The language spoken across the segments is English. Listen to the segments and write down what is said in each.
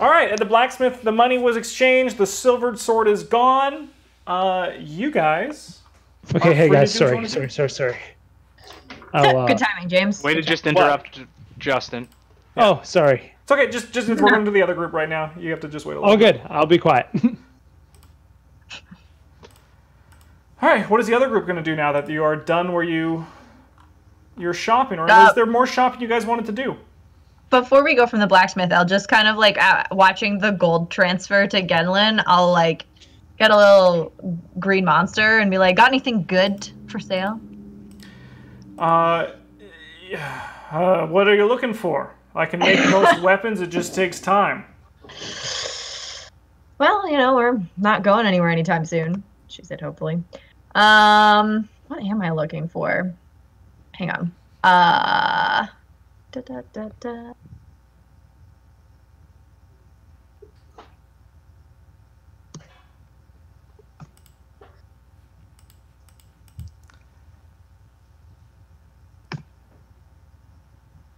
All right, at the blacksmith, the money was exchanged. The silvered sword is gone. You guys. Okay, hey guys, sorry. Good timing, James. Way to just interrupt Justin. Yeah. Oh, sorry. It's okay. Just we're going to the other group right now. You have to just wait a little. Oh, good. I'll be quiet. All right. What is the other group going to do now that you are done where you're shopping? Or is there more shopping you guys wanted to do? Before we go from the blacksmith, I'll just kind of like watching the gold transfer to Genlin. I'll like get a little green monster and be like, "Got anything good for sale?" What are you looking for? I can make most weapons. It just takes time. Well, we're not going anywhere anytime soon. She said, hopefully. What am I looking for? Hang on.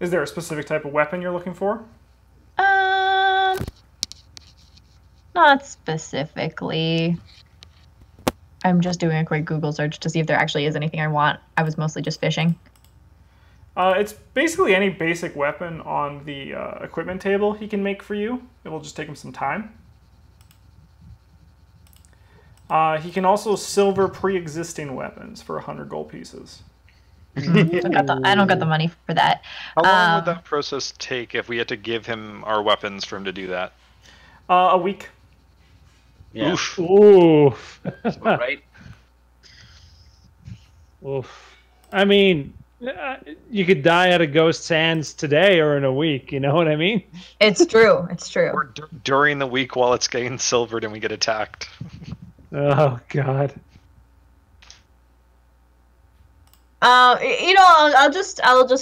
Is there a specific type of weapon you're looking for? Not specifically. I'm just doing a quick Google search to see if there actually is anything I want. I was mostly just fishing. It's basically any basic weapon on the equipment table he can make for you. It will just take him some time. He can also silver pre-existing weapons for 100 gold pieces. I don't got the money for that. How long would that process take if we had to give him our weapons for him to do that? A week. Yeah. Oof. Oof. Right? Oof. I mean, you could die out of ghost hands today or in a week. You know what I mean? It's true. It's true. Or during the week while it's getting silvered and we get attacked. Oh God. I'll just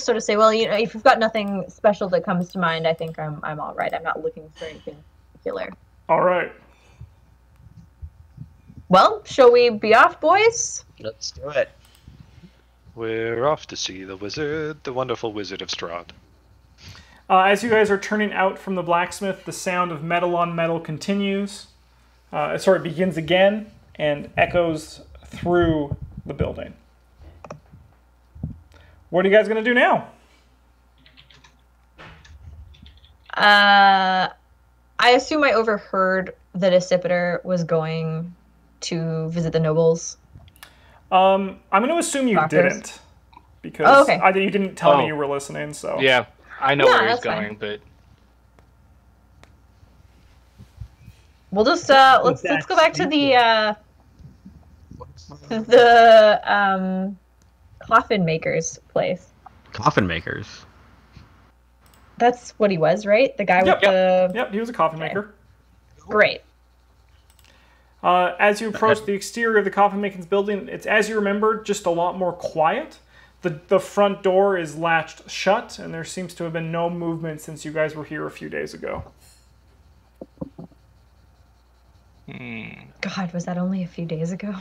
sort of say, well, if you've got nothing special that comes to mind, I think I'm all right. I'm not looking for anything particular. All right. Well, shall we be off, boys? Let's do it. We're off to see the wizard, the wonderful wizard of Strahd. As you guys are turning out from the blacksmith, the sound of metal on metal continues. It begins again and echoes through the building. What are you guys going to do now? I assume I overheard that Accipiter was going to visit the nobles. I'm going to assume you didn't. Because you didn't tell me you were listening, so... Yeah, I know where he's going, but... We'll just, let's go back to the coffin maker's place. Coffin makers? That's what he was, right? The guy with the... Yep, he was a coffin maker. Great. As you approach the exterior of the coffin making's building, it's, as you remember, just a lot more quiet. The front door is latched shut, and there seems to have been no movement since you guys were here a few days ago. God, was that only a few days ago?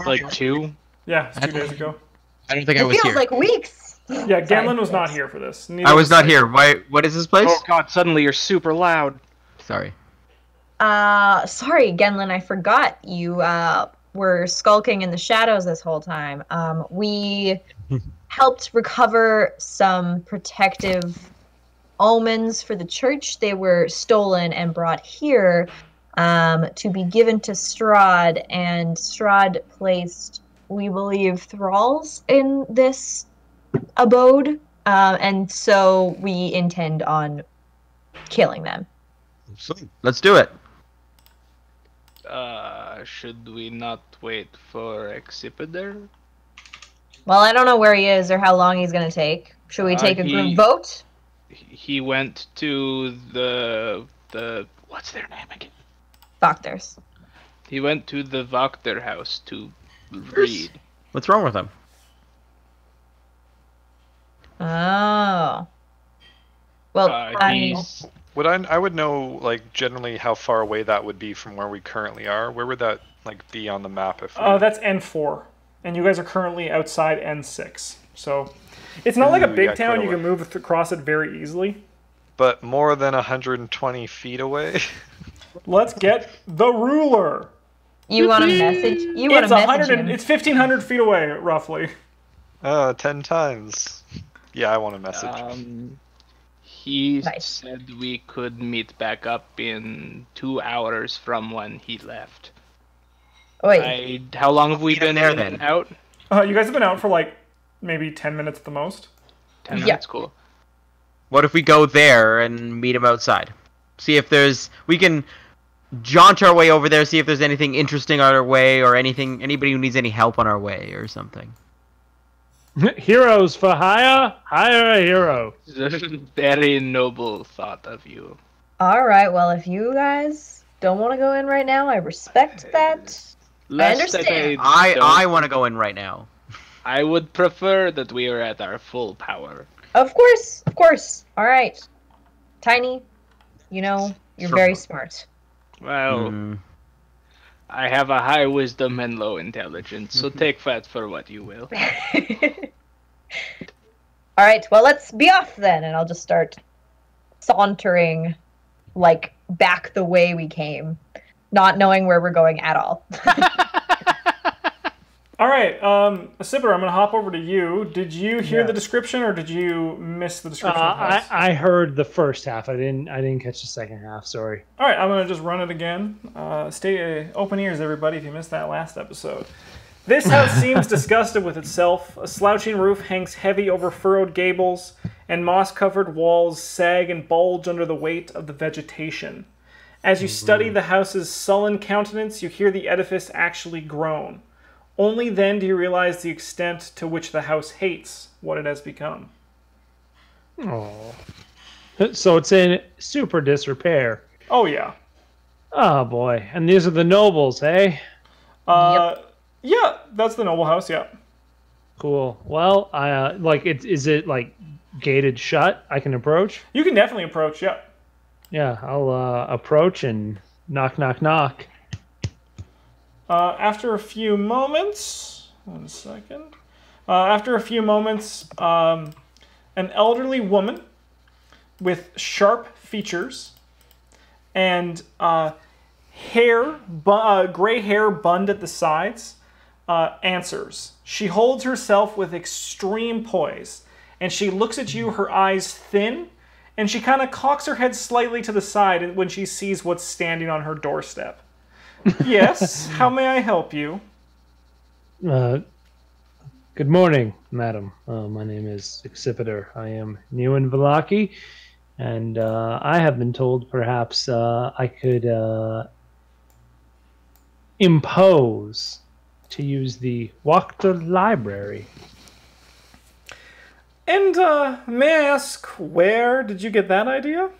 Like 2? Yeah, it's 2 days ago. I don't think I was here. It feels like weeks. Yeah, Genlin was not here for this. I was not here. Why? What is this place? Oh God! Suddenly you're super loud. Sorry. Sorry, Genlin. I forgot you were skulking in the shadows this whole time. We helped recover some protective omens for the church. They were stolen and brought here to be given to Strahd, and Strahd placed, we believe, thralls in this abode, and so we intend on killing them. Let's do it. Should we not wait for Accipiter? Well, I don't know where he is or how long he's going to take. Should we take a group vote? He went to the what's their name again? Doctors. He went to the Wachter house to read. What's wrong with him? Oh. Well, I would know, like, generally how far away that would be from where we currently are. Where would that, like, be on the map? If that's N4, and you guys are currently outside N6. So it's not like a big town. You can move across it very easily. but more than 120 feet away. Let's get the ruler. You want a message? You want It's a message him? It's 1,500 feet away, roughly. 10 times. Yeah, I want a message. He Nice. said we could meet back up in 2 hours from when he left. Oi. How long have we Meet him been there, then. out? You guys have been out for like maybe 10 minutes at the most. 10 Yeah. minutes, cool. What if we go there and meet him outside? See if we can jaunt our way over there, see if there's anything interesting on our way, or anybody who needs any help on our way, or something. Heroes for hire? Hire a hero. Very noble thought of you. All right. Well, if you guys don't want to go in right now, I respect that. understand. I want to go in right now. I would prefer that we are at our full power. Of course. Of course. All right. Tiny, you're very smart. Well, I have a high wisdom and low intelligence, so take that for what you will. All right. Well, let's be off then, and I'll just start sauntering, like, back the way we came, not knowing where we're going at all. All right, Sipper, I'm going to hop over to you. Did you hear the description, or did you miss the description? of the house? I heard the first half. I didn't catch the second half. Sorry. All right, I'm going to just run it again. Stay open ears, everybody, if you missed that last episode. This house seems disgusted with itself. A slouching roof hangs heavy over furrowed gables, and moss-covered walls sag and bulge under the weight of the vegetation. As you study the house's sullen countenance, you hear the edifice actually groan. Only then do you realize the extent to which the house hates what it has become. Oh. So it's in super disrepair. Oh, yeah. Oh, boy. And these are the nobles, eh? Yeah, that's the noble house, yeah. Cool. Well, is it, like, gated shut? I can approach? You can definitely approach, yeah. Yeah, I'll approach and knock, knock, knock. After a few moments, after a few moments, an elderly woman with sharp features and gray hair bunned at the sides, answers. She holds herself with extreme poise, and she looks at you, her eyes thin, and she kind of cocks her head slightly to the side when she sees what's standing on her doorstep. Yes, how may I help you? Good morning, madam. My name is Excipitor. I am new in Vallaki, and I have been told perhaps I could impose to use the Wachter Library. And may I ask, where did you get that idea?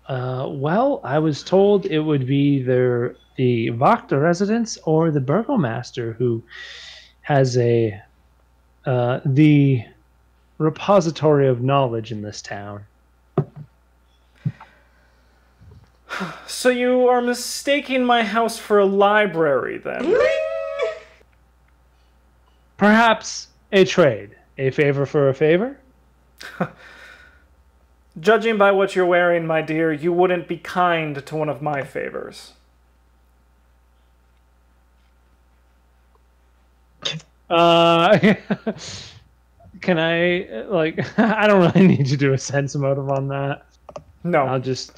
Well, I was told it would be either the Wachter residence or the Burgomeister who has the repository of knowledge in this town. So you are mistaking my house for a library, then? Perhaps a trade. A favor for a favor? Judging by what you're wearing, my dear, you wouldn't be kind to one of my favors. Can I, I don't really need to do a sense motive on that. No. I'll just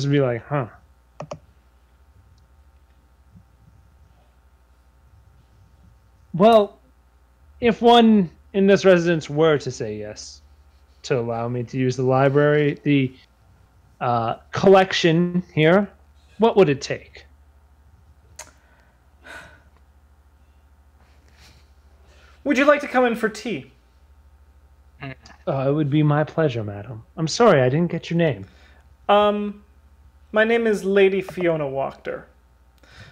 be like, huh. Well, if one in this residence were to say yes, to allow me to use the library, the collection here, what would it take? Would you like to come in for tea? It would be my pleasure, madam. I'm sorry, I didn't get your name. My name is Lady Fiona Wachter.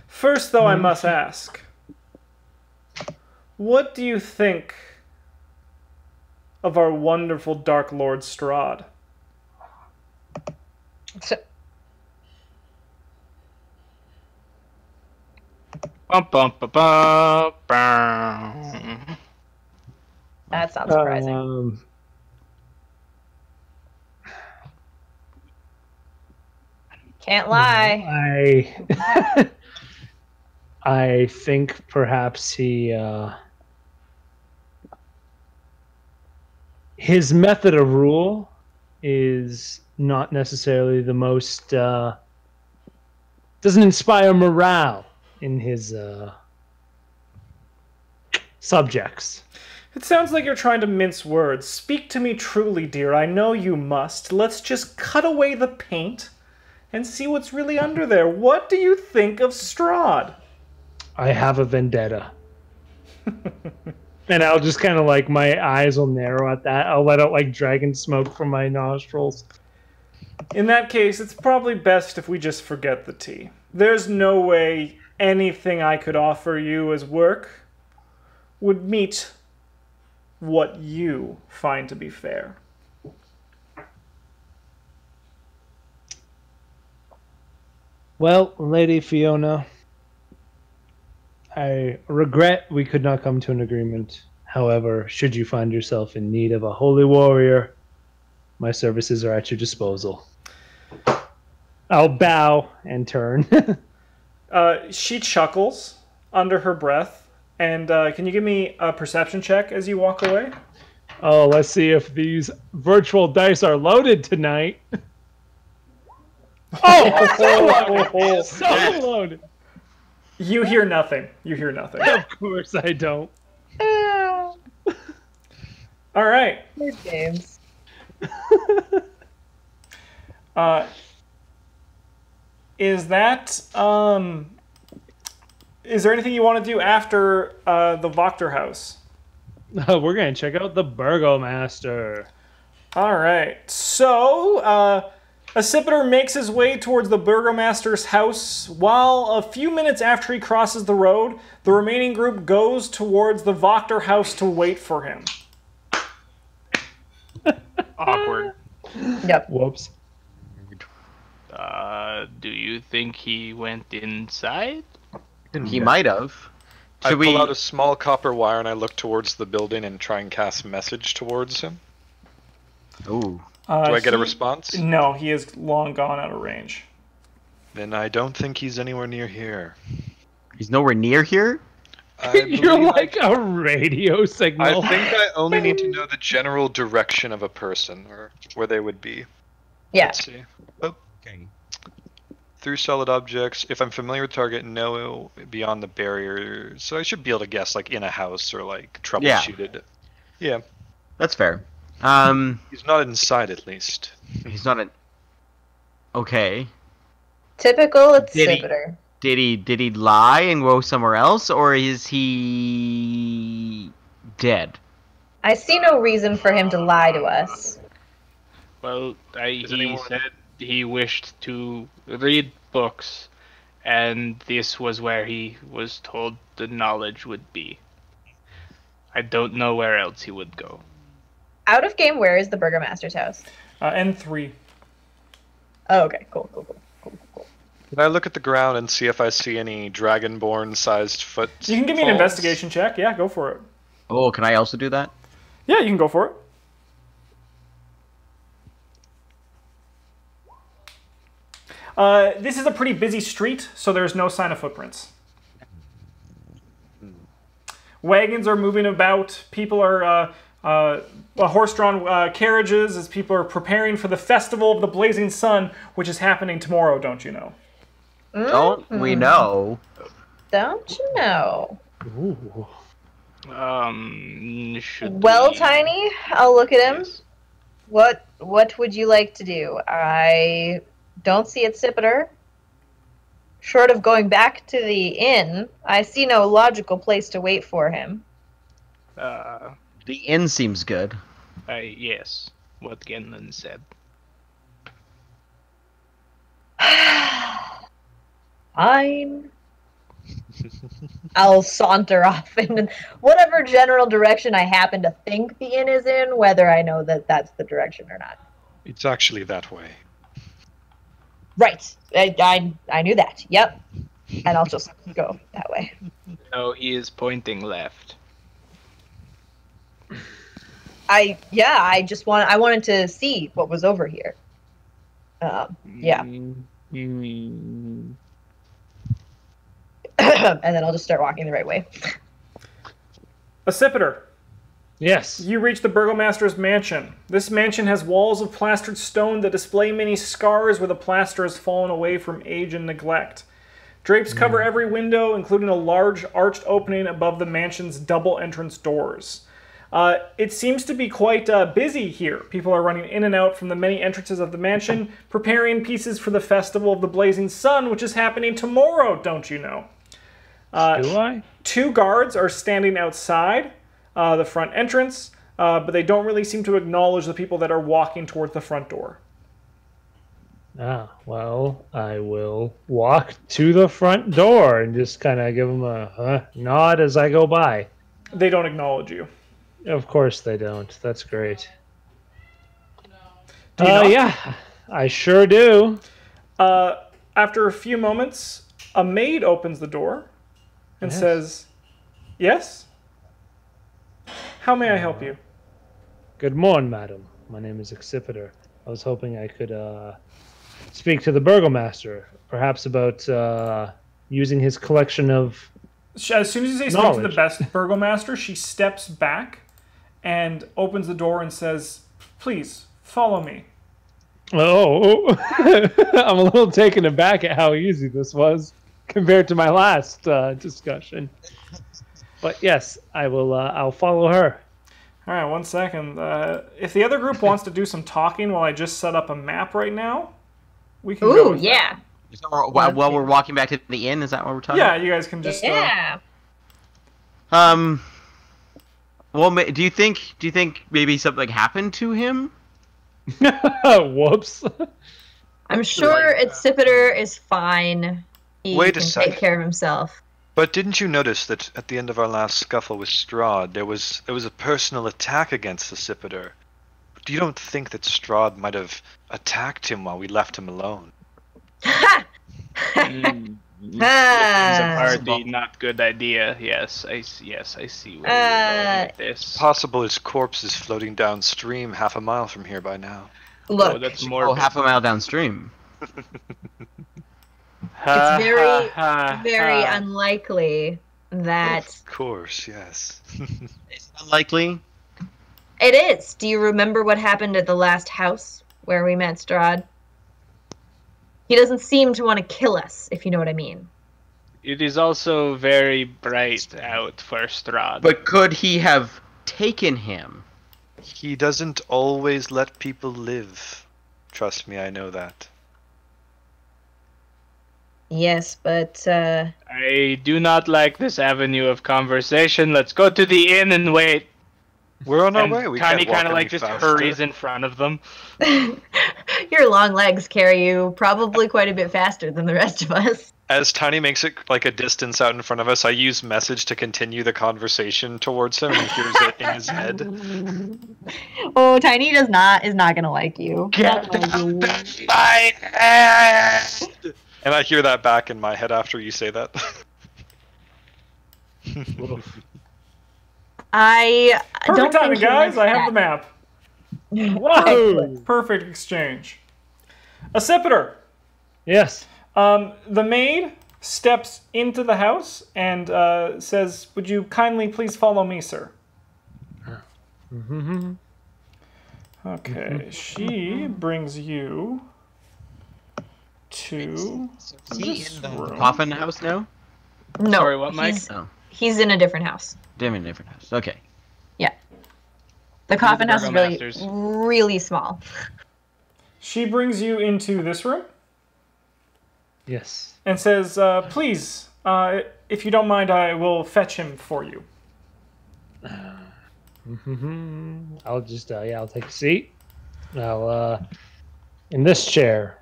First, though, I must ask, what do you think of our wonderful Dark Lord Strahd? Bum, bum, bum, bum, bum. That sounds surprising. Can't lie. I think perhaps his method of rule is not necessarily the most doesn't inspire morale in his subjects. It sounds like you're trying to mince words. Speak to me truly, dear. I know you must. Let's just cut away the paint and see what's really under there. What do you think of Strahd? I have a vendetta. And I'll just kind of like, my eyes will narrow at that. I'll let out like dragon smoke from my nostrils. In that case, it's probably best if we just forget the tea. There's no way anything I could offer you as work would meet what you find to be fair. Well, Lady Fiona, I regret we could not come to an agreement. However, should you find yourself in need of a holy warrior, my services are at your disposal. I'll bow and turn. She chuckles under her breath. And can you give me a perception check as you walk away? Oh, let's see if these virtual dice are loaded tonight. Oh, so loaded. You hear nothing. You hear nothing. Of course I don't. All right. Good games. Is that is there anything you want to do after the Wachter house? We're going to check out the Burgomeister. All right. So, Accipiter makes his way towards the Burgomeister's house. While a few minutes after he crosses the road, the remaining group goes towards the Wachter house to wait for him. Awkward. Yep. Whoops. Do you think he went inside? He might have. I pull out a small copper wire and I look towards the building and try and cast message towards him. Ooh. Do I get a response? No, he is long gone out of range. Then I don't think he's anywhere near here. He's nowhere near here? You're like a radio signal. I think I only need to know the general direction of a person, or where they would be. Yeah. Let's see. Okay. Through solid objects, if I'm familiar with target, no beyond the barrier. So I should be able to guess, like, in a house or, like, troubleshoot it. Yeah. That's fair. He's not inside, at least. He's not an... Okay. Typical Did he- Accipiter. Did he lie and go somewhere else, or is he dead? I see no reason for him to lie to us. Well, he anyone- said he wished to read books, and this was where he was told the knowledge would be. I don't know where else he would go. Out of game, where is the Burgomaster's house? N3. Oh, okay. Cool. Can I look at the ground and see if I see any dragonborn-sized foot? You can give me an investigation check. Yeah, go for it. Oh, can I also do that? Yeah, you can go for it. This is a pretty busy street, so there's no sign of footprints. Wagons are moving about. People are horse-drawn carriages as people are preparing for the Festival of the Blazing Sun, which is happening tomorrow, don't you know? Don't we know? Don't you know? Ooh. Should Well, we... Tiny, I'll look at him. Yes. What would you like to do? I don't see Accipiter. Short of going back to the inn, I see no logical place to wait for him. The inn seems good. Yes, what Genlin said. Fine. I'll saunter off in whatever general direction I happen to think the inn is in, whether I know that that's the direction or not. It's actually that way. Right. I knew that. Yep. And I'll just go that way. No, he is pointing left. I wanted to see what was over here. Yeah. Mm. And then I'll just start walking the right way. Accipiter, Yes. you reach the Burgomeister's mansion. This mansion has walls of plastered stone that display many scars where the plaster has fallen away from age and neglect. Drapes cover every window, including a large arched opening above the mansion's double entrance doors. It seems to be quite busy here. People are running in and out from the many entrances of the mansion, preparing pieces for the Festival of the Blazing Sun, which is happening tomorrow, don't you know? Do I? 2 guards are standing outside the front entrance, but they don't really seem to acknowledge the people that are walking towards the front door. Ah, well, I will walk to the front door and just kind of give them a nod as I go by. They don't acknowledge you. Of course they don't. That's great. Do you knock? Yeah, I sure do. After a few moments, a maid opens the door and Yes. says, "Yes? How may I help you?" Good morning, madam. My name is Accipiter. I was hoping I could speak to the Burgomeister, perhaps about using his collection of... As soon as you say speak to the Knowledge. best Burgomaster, she steps back and opens the door and says, "Please, follow me." Oh, I'm a little taken aback at how easy this was compared to my last discussion. But yes, I will. I'll follow her. All right, 1 second. If the other group wants to do some talking while I just set up a map right now, we can go Ooh, with that. yeah. So while we're walking back to the inn, is that what we're talking Yeah, about? you guys can just... Yeah. Well, do you think maybe something happened to him? Whoops. I'm sure Accipiter is fine. He Wait a can sec. take care of himself. But didn't you notice that at the end of our last scuffle with Strahd, there was a personal attack against the Accipiter? You don't think that Strahd might have attacked him while we left him alone? It's a party, not good idea. Yes, I see where you're going with this. Possible his corpse is floating downstream half a mile from here by now. Look, Oh, that's Oh, morbid. half a mile downstream. it's very unlikely that Of course, yes. It's unlikely. it is. Do you remember what happened at the last house where we met Strahd? He doesn't seem to want to kill us, if you know what I mean. It is also very bright out for Strahd. But could he have taken him? He doesn't always let people live. Trust me, I know that. Yes, but I do not like this avenue of conversation. Let's go to the inn and wait. We're on our And way. We Connie can't walk kind of any like just faster. hurries in front of them. your long legs carry you probably quite a bit faster than the rest of us. As Tiny makes it like a distance out in front of us, I use message to continue the conversation towards him and he hears it in his head. Oh, Tiny is not gonna like you. Get my head! And I hear that back in my head after you say that. I don't Perfect timing, think he guys. wants I have the that. map. Whoa! Perfect exchange. Accipiter. Yes. The maid steps into the house and says, "Would you kindly please follow me, sir?" Mm-hmm. Okay, she brings you to Is he this in the room. coffin house now? No, Sorry, what, Mike? No. He's in a different house. Damn, in a different house. Okay. The coffin house is really, Burgomeister's. really small. She brings you into this room Yes. and says, "Please, if you don't mind, I will fetch him for you." Mm-hmm. I'll just I'll take a seat. I'll in this chair.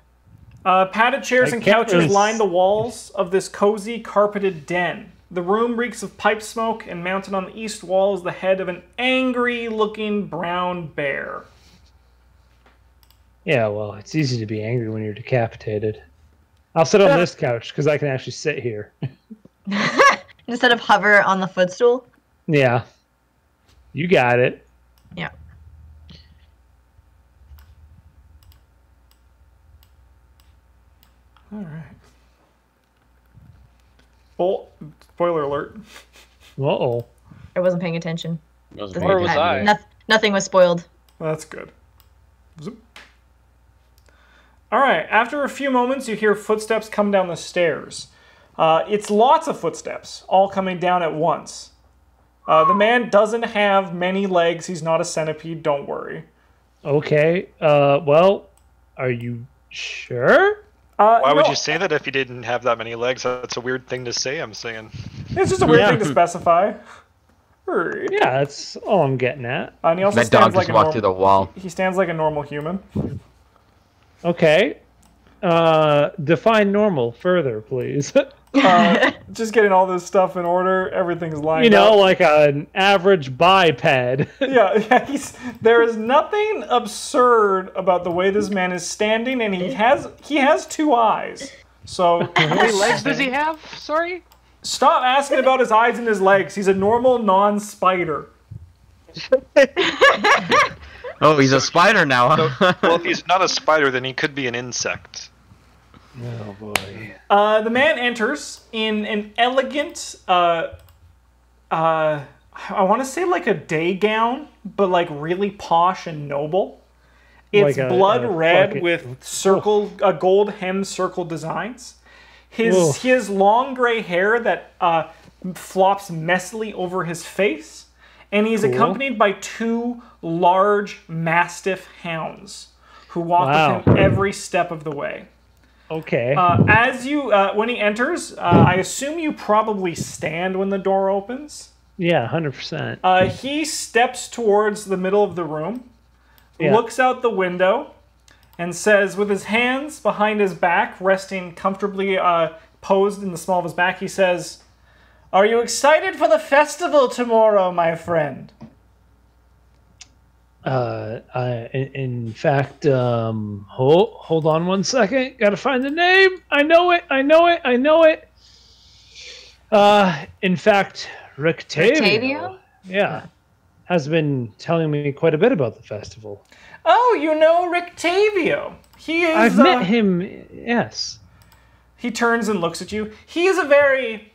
Padded chairs I and can't couches really line the walls of this cozy, carpeted den. The room reeks of pipe smoke, and mounted on the east wall is the head of an angry-looking brown bear. Yeah, well, it's easy to be angry when you're decapitated. I'll sit on this couch because I can actually sit here. Instead of hover on the footstool. Yeah. You got it. Yeah. All right. Well, spoiler alert. Uh-oh. I wasn't paying attention. Wasn't Where paying was attention I? either. Nothing was spoiled. That's good. Zoop. All right. After a few moments, you hear footsteps come down the stairs. It's lots of footsteps, all coming down at once. The man doesn't have many legs. He's not a centipede. Don't worry. Okay. Well, are you sure? Why would no, you say that if he didn't have that many legs? That's a weird thing to say, I'm saying. It's just a weird Yeah. thing to specify. Right. Yeah, that's all I'm getting at. And he also That dog stands just like a walked through the wall. He stands like a normal human. Okay. Define normal further, please. Just getting all this stuff in order. Everything's lined You know, up. like an average biped. Yeah. There is nothing absurd about the way this man is standing, and he has 2 eyes. So How many legs does he have? Sorry? stop asking about his eyes and his legs. He's a normal non-spider. Oh, he's a spider now. Huh? Well, if he's not a spider, then he could be an insect. Oh boy. The man enters in an elegant, I want to say like a day gown, but like really posh and noble. It's Like a blood red fucking- with gold hem circle designs. Oof. His long gray hair that flops messily over his face, and he's Cool. accompanied by 2 large mastiff hounds who walk Wow. with him every step of the way. Okay. When he enters, I assume you probably stand when the door opens. Yeah, 100%. He steps towards the middle of the room, Yeah. looks out the window, and says, with his hands behind his back, resting comfortably posed in the small of his back, he says, "Are you excited for the festival tomorrow, my friend?" In fact, hold on one second. Gotta find the name. I know it. In fact, Rictavio? Yeah, has been telling me quite a bit about the festival. Oh, you know Rictavio. He is. I've met him. Yes. He turns and looks at you. He is a very,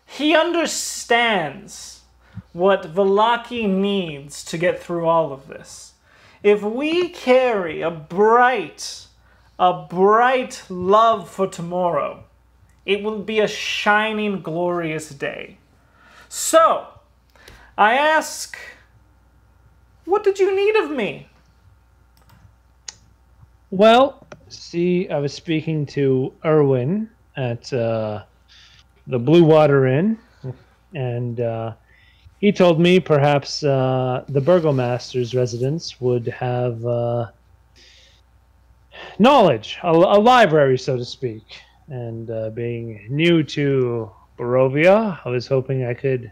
he understands what Vallaki needs to get through all of this. If we carry a bright love for tomorrow, it will be a shining, glorious day. So, I ask, what did you need of me? Well, see, I was speaking to Erwin at the Blue Water Inn, and he told me perhaps the Burgomeister's residence would have knowledge, a library, so to speak. And being new to Barovia, I was hoping I could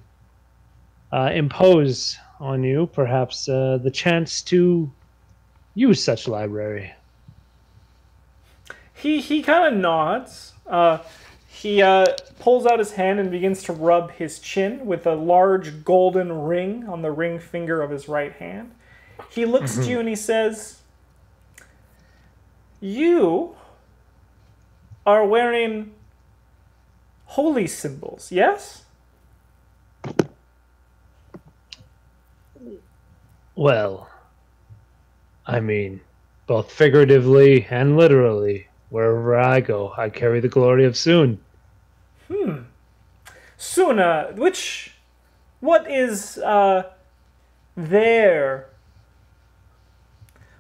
impose on you perhaps the chance to use such library. He kind of nods. He pulls out his hand and begins to rub his chin with a large golden ring on the ring finger of his right hand. He looks at you and he says, "You are wearing holy symbols, yes?" Well, I mean, both figuratively and literally. Wherever I go, I carry the glory of Soon. Suna, what is there?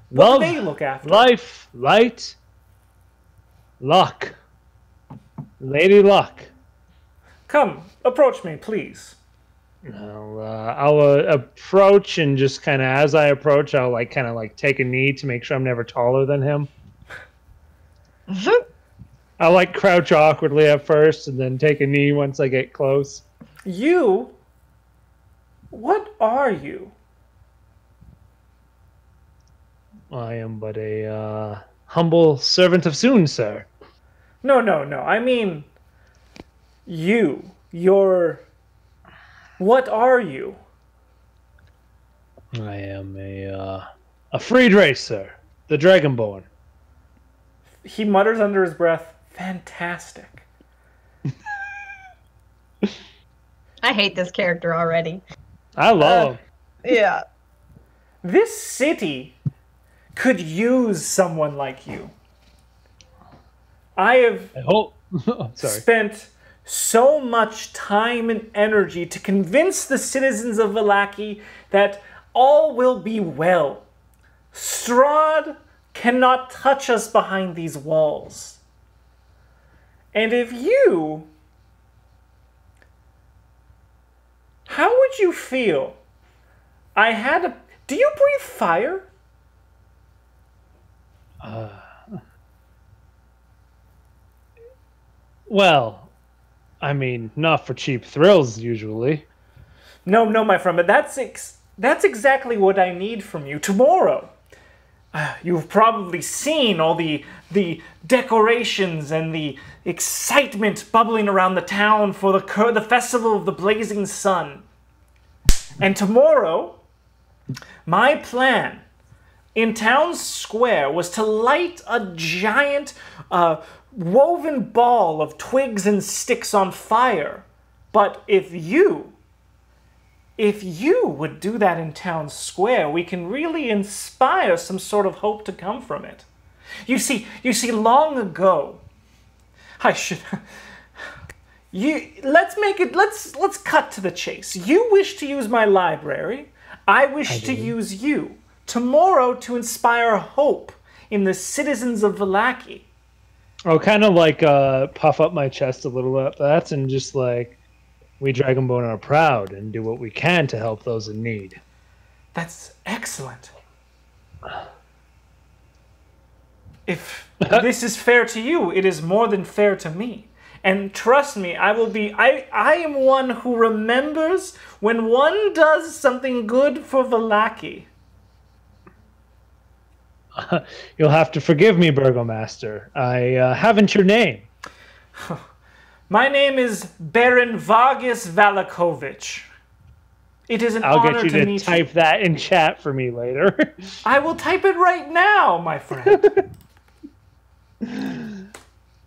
What Love, do they look after? life, light, luck. Lady Luck. Come, approach me, please. I'll approach, and just kind of as I approach, I'll kind of take a knee to make sure I'm never taller than him. I'll crouch awkwardly at first, and then take a knee once I get close. You? What are you? I am but a humble servant of Soon, sir. No. I mean, you. What are you? I am a freed racer, the Dragonborn. he mutters under his breath, fantastic. I hate this character already. I love him. Yeah. This city could use someone like you. I have I hope. Sorry. spent so much time and energy to convince the citizens of Vallaki that all will be well. Strahd cannot touch us behind these walls. And if you... How would you feel? I had a... Do you breathe fire? Well, I mean, not for cheap thrills, usually. No, my friend, but that's exactly what I need from you tomorrow. You've probably seen all the decorations and the excitement bubbling around the town for the Festival of the Blazing Sun. And tomorrow, my plan in town square was to light a giant woven ball of twigs and sticks on fire. But if you would do that in town square, we can really inspire some sort of hope to come from it. You see, long ago, let's cut to the chase. You wish to use my library. I wish to use you tomorrow to inspire hope in the citizens of Vallaki. I'll kind of like puff up my chest a little at that and just like, we Dragonborn are proud and do what we can to help those in need. That's excellent. If this is fair to you, it is more than fair to me. And trust me, I am one who remembers when one does something good for Vallaki. You'll have to forgive me, Burgomeister. I haven't your name. My name is Baron Vargas Valakovich. It is an honor to meet you. I'll get you to type that in chat for me later. I will type it right now, my friend.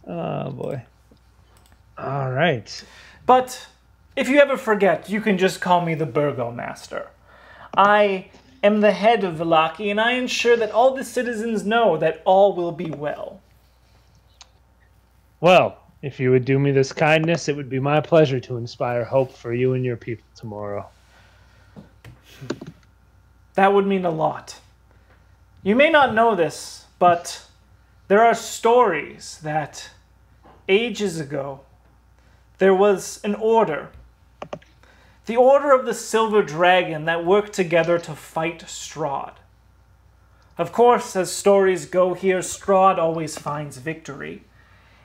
Oh, boy. All right. But if you ever forget, you can just call me the Burgomeister. I am the head of Vallaki, and I ensure that all the citizens know that all will be well. Well, if you would do me this kindness, it would be my pleasure to inspire hope for you and your people tomorrow. That would mean a lot. You may not know this, but there are stories that ages ago there was an order. The Order of the Silver Dragon that worked together to fight Strahd. Of course, as stories go here, Strahd always finds victory.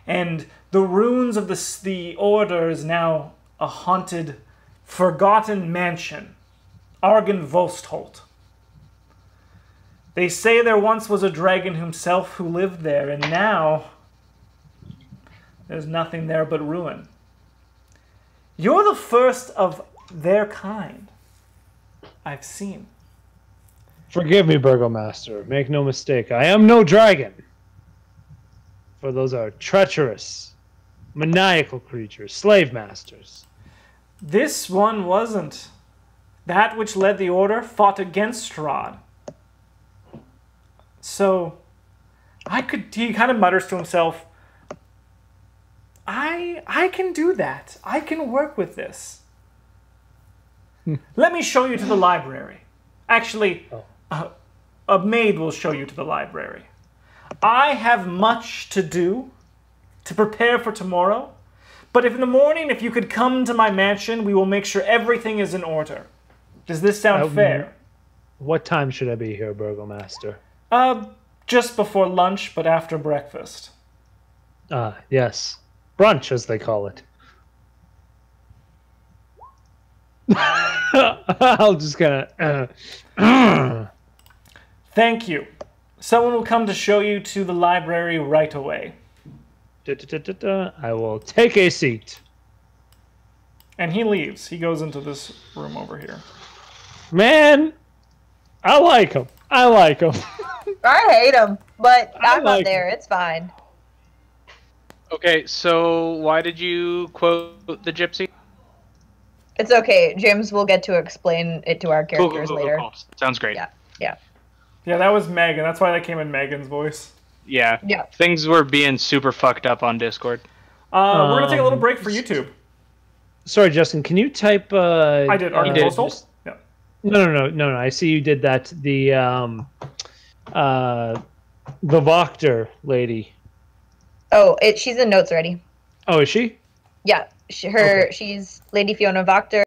And the ruins of the Order is now a haunted, forgotten mansion, Argenvostholt. They say there once was a dragon himself who lived there, and now there's nothing there but ruin. You're the first of their kind I've seen. Forgive me, Burgomaster. Make no mistake, I am no dragon. For those are treacherous, maniacal creatures, slave masters. This one wasn't. That which led the Order fought against Strahd. So, he kind of mutters to himself, I can do that. I can work with this. Let me show you to the library. Actually, a maid will show you to the library. I have much to do to prepare for tomorrow, but if in the morning, if you could come to my mansion, we will make sure everything is in order. Does this sound fair? What time should I be here, Burgomaster? Just before lunch, but after breakfast. Yes. Brunch, as they call it. I'll just kind of... Thank you. Someone will come to show you to the library right away. I will take a seat. And he leaves. He goes into this room over here. Man, I like him. I hate him, but I'm like not there. It's fine. Okay, so why did you quote the gypsy? It's okay. James will get to explain it to our Cool, characters later. cool. Sounds great. Yeah. Yeah. Yeah, that was Megan. That's why that came in Megan's voice. Yeah. Yeah. Things were being super fucked up on Discord. We're gonna take a little break for YouTube. Sorry, Justin. Can you type? I did. Art uh, Postal? just- Yeah. No. I see you did that. The Voctor lady. Oh, she's in notes already. Oh, is she? Yeah. She's Lady Fiona Voctor.